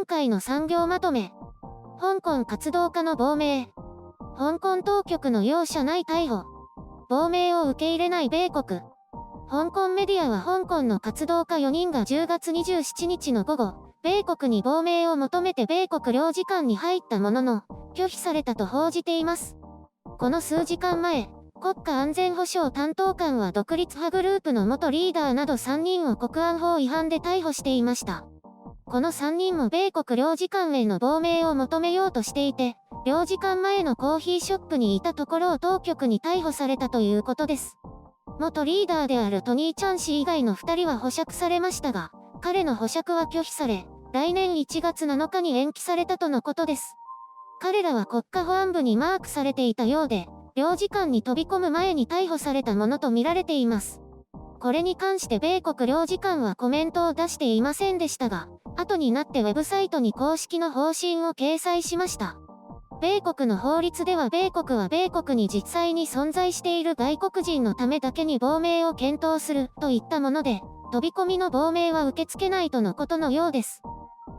今回の産業まとめ。香港活動家の亡命。香港当局の容赦ない逮捕。亡命を受け入れない米国。香港メディアは香港の活動家4人が10月27日の午後、米国に亡命を求めて米国領事館に入ったものの、拒否されたと報じています。この数時間前、国家安全保障担当官は独立派グループの元リーダーなど3人を国安法違反で逮捕していました。この3人も米国領事館への亡命を求めようとしていて、領事館前のコーヒーショップにいたところを当局に逮捕されたということです。元リーダーであるトニー・チャン氏以外の2人は保釈されましたが、彼の保釈は拒否され、来年1月7日に延期されたとのことです。彼らは国家保安部にマークされていたようで、領事館に飛び込む前に逮捕されたものとみられています。これに関して米国領事館はコメントを出していませんでしたが、後になってウェブサイトに公式の方針を掲載しました。米国の法律では米国は米国に実際に存在している外国人のためだけに亡命を検討するといったもので、飛び込みの亡命は受け付けないとのことのようです。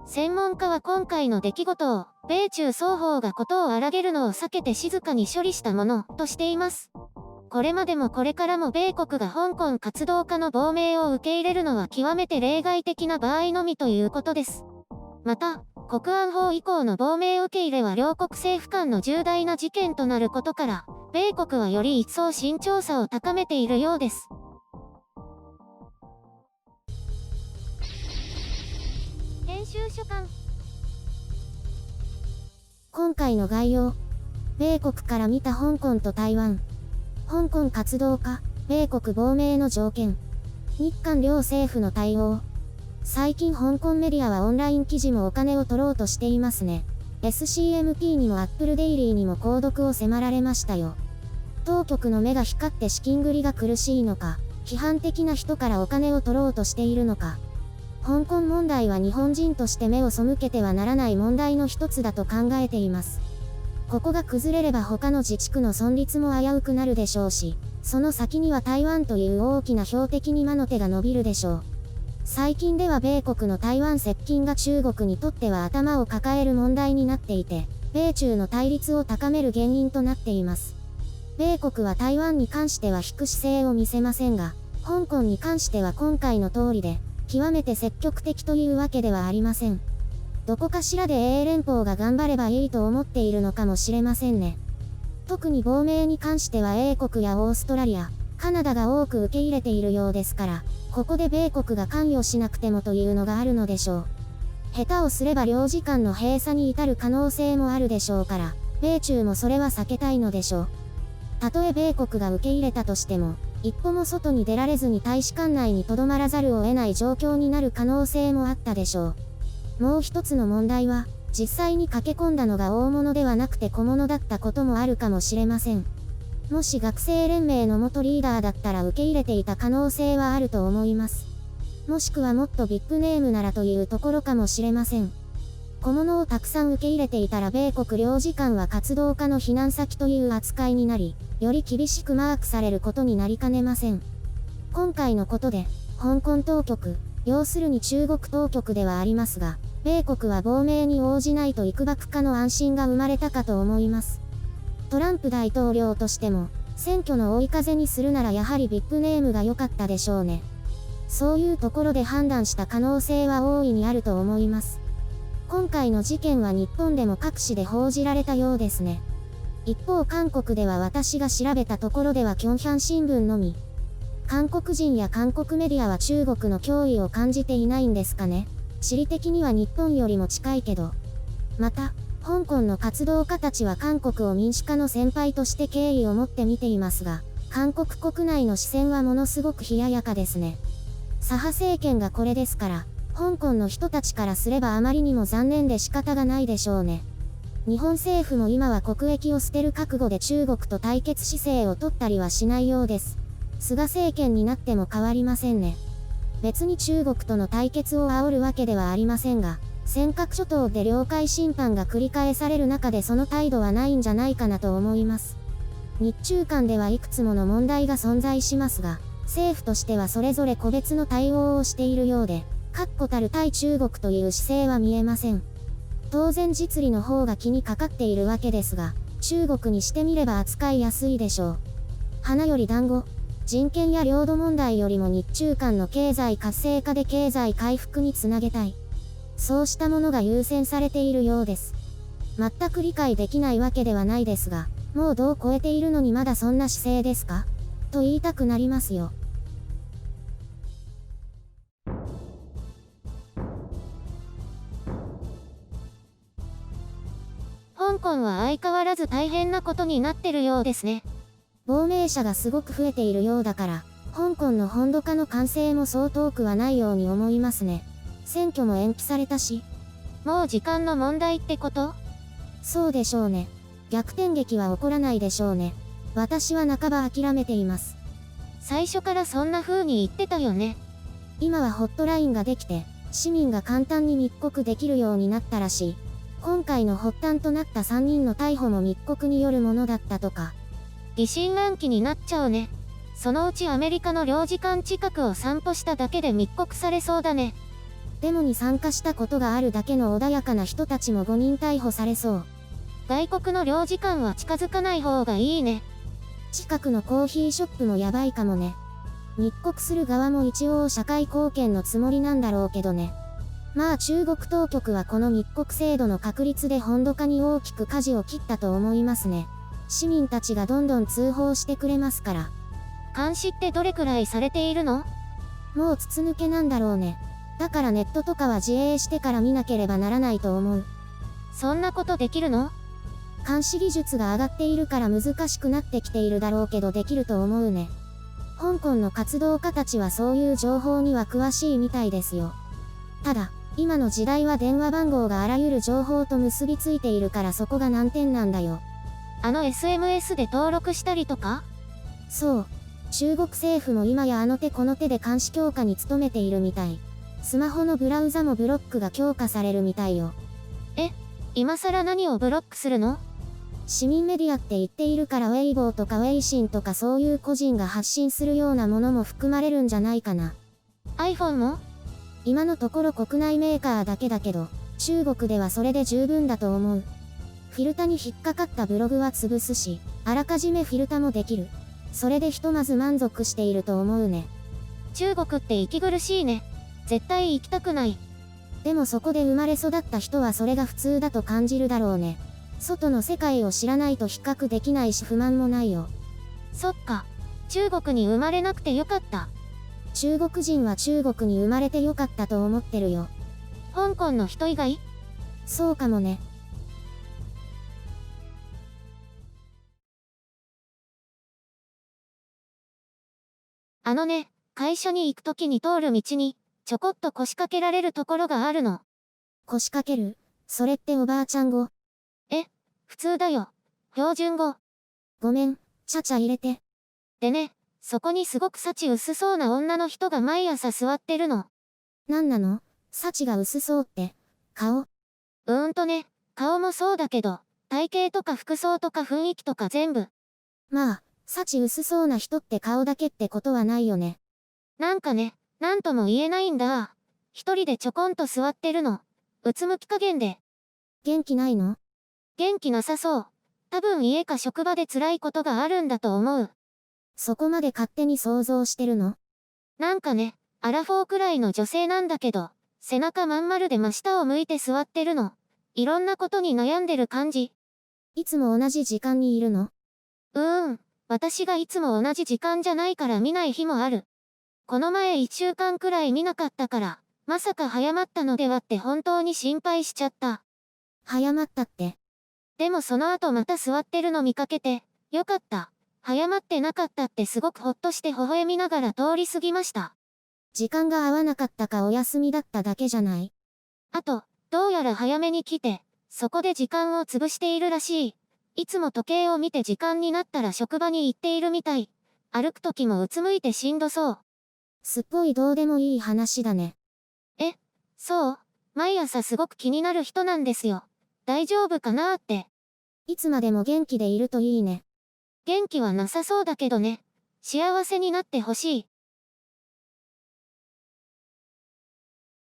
専門家は今回の出来事を、米中双方が事を荒げるのを避けて静かに処理したものとしています。これまでもこれからも米国が香港活動家の亡命を受け入れるのは極めて例外的な場合のみということです。また、国安法以降の亡命受け入れは両国政府間の重大な事件となることから、米国はより一層慎重さを高めているようです。編集所管。今回の概要。米国から見た香港と台湾。香港活動家、米国亡命の条件。日韓両政府の対応。最近香港メディアはオンライン記事もお金を取ろうとしていますね。SCMP にも Apple Daily にも購読を迫られましたよ。当局の目が光って資金繰りが苦しいのか、批判的な人からお金を取ろうとしているのか。香港問題は日本人として目を背けてはならない問題の一つだと考えています。ここが崩れれば他の自治区の存立も危うくなるでしょうし、その先には台湾という大きな標的に魔の手が伸びるでしょう。最近では米国の台湾接近が中国にとっては頭を抱える問題になっていて、米中の対立を高める原因となっています。米国は台湾に関しては引く姿勢を見せませんが、香港に関しては今回の通りで、極めて積極的というわけではありません。どこかしらで英連邦が頑張ればいいと思っているのかもしれませんね。特に亡命に関しては英国やオーストラリア、カナダが多く受け入れているようですから、ここで米国が関与しなくてもというのがあるのでしょう。下手をすれば領事館の閉鎖に至る可能性もあるでしょうから、米中もそれは避けたいのでしょう。たとえ米国が受け入れたとしても、一歩も外に出られずに大使館内に留まらざるを得ない状況になる可能性もあったでしょう。もう一つの問題は、実際に駆け込んだのが大物ではなくて小物だったこともあるかもしれません。もし学生連盟の元リーダーだったら受け入れていた可能性はあると思います。もしくはもっとビッグネームならというところかもしれません。小物をたくさん受け入れていたら米国領事館は活動家の避難先という扱いになり、より厳しくマークされることになりかねません。今回のことで、香港当局、要するに中国当局ではありますが、米国は亡命に応じないといくばくかの安心が生まれたかと思います。トランプ大統領としても、選挙の追い風にするならやはりビッグネームが良かったでしょうね。そういうところで判断した可能性は大いにあると思います。今回の事件は日本でも各紙で報じられたようですね。一方韓国では私が調べたところではキョンヒャン新聞のみ。韓国人や韓国メディアは中国の脅威を感じていないんですかね。地理的には日本よりも近いけど。また、香港の活動家たちは韓国を民主化の先輩として敬意を持って見ていますが、韓国国内の視線はものすごく冷ややかですね。左派政権がこれですから、香港の人たちからすればあまりにも残念で仕方がないでしょうね。日本政府も今は国益を捨てる覚悟で中国と対決姿勢を取ったりはしないようです。菅政権になっても変わりませんね。別に中国との対決を煽るわけではありませんが、尖閣諸島で領海侵犯が繰り返される中でその態度はないんじゃないかなと思います。日中間ではいくつもの問題が存在しますが、政府としてはそれぞれ個別の対応をしているようで、確固たる対中国という姿勢は見えません。当然実利の方が気にかかっているわけですが、中国にしてみれば扱いやすいでしょう。花より団子。人権や領土問題よりも日中間の経済活性化で経済回復につなげたい。そうしたものが優先されているようです。全く理解できないわけではないですが、もう度を超えているのにまだそんな姿勢ですか？と言いたくなりますよ。香港は相変わらず大変なことになってるようですね。亡命者がすごく増えているようだから、香港の本土化の完成もそう遠くはないように思いますね。選挙も延期されたし。もう時間の問題ってこと？そうでしょうね。逆転劇は起こらないでしょうね。私は半ば諦めています。最初からそんな風に言ってたよね。今はホットラインができて、市民が簡単に密告できるようになったらしい。今回の発端となった3人の逮捕も密告によるものだったとか。疑心暗鬼になっちゃうね。そのうちアメリカの領事館近くを散歩しただけで密告されそうだね。デモに参加したことがあるだけの穏やかな人たちも5人逮捕されそう。外国の領事館は近づかない方がいいね。近くのコーヒーショップもやばいかもね。密告する側も一応社会貢献のつもりなんだろうけどね。まあ中国当局はこの密告制度の確立で本土化に大きく舵を切ったと思いますね。市民たちがどんどん通報してくれますから。監視ってどれくらいされているの？もう筒抜けなんだろうね。だからネットとかは自衛してから見なければならないと思う。そんなことできるの？監視技術が上がっているから難しくなってきているだろうけどできると思うね。香港の活動家たちはそういう情報には詳しいみたいですよ。ただ、今の時代は電話番号があらゆる情報と結びついているからそこが難点なんだよ。SMS で登録したりとか？そう。中国政府も今やあの手この手で監視強化に努めているみたい。スマホのブラウザもブロックが強化されるみたいよ。今更何をブロックするの？市民メディアって言っているからウェイボーとかウェイシンとかそういう個人が発信するようなものも含まれるんじゃないかな。iPhone も？今のところ国内メーカーだけだけど、中国ではそれで十分だと思う。フィルタに引っかかったブログは潰すし、あらかじめフィルタもできる。それでひとまず満足していると思うね。中国って息苦しいね。絶対行きたくない。でもそこで生まれ育った人はそれが普通だと感じるだろうね。外の世界を知らないと比較できないし不満もないよ。そっか。中国に生まれなくてよかった。中国人は中国に生まれてよかったと思ってるよ。香港の人以外？そうかもね。会社に行くときに通る道に、ちょこっと腰掛けられるところがあるの。腰掛ける？それっておばあちゃん語？普通だよ。標準語。ごめん、ちゃちゃ入れて。でね、そこにすごく幸薄そうな女の人が毎朝座ってるの。なんなの？幸が薄そうって、顔？顔もそうだけど、体型とか服装とか雰囲気とか全部。まあ、幸薄そうな人って顔だけってことはないよね。なんとも言えないんだ。一人でちょこんと座ってるの。うつむき加減で。元気ないの？元気なさそう。多分家か職場で辛いことがあるんだと思う。そこまで勝手に想像してるの？アラフォーくらいの女性なんだけど、背中まん丸で真下を向いて座ってるの。いろんなことに悩んでる感じ。いつも同じ時間にいるの？私がいつも同じ時間じゃないから見ない日もある。この前1週間くらい見なかったから、まさか早まったのではって本当に心配しちゃった。早まったって。でもその後また座ってるの見かけて、よかった。早まってなかったってすごくほっとして微笑みながら通り過ぎました。時間が合わなかったかお休みだっただけじゃない？あと、どうやら早めに来て、そこで時間を潰しているらしい。いつも時計を見て時間になったら職場に行っているみたい。歩く時もうつむいてしんどそう。すっごいどうでもいい話だね。そう？毎朝すごく気になる人なんですよ。大丈夫かなーって。いつまでも元気でいるといいね。元気はなさそうだけどね。幸せになってほしい。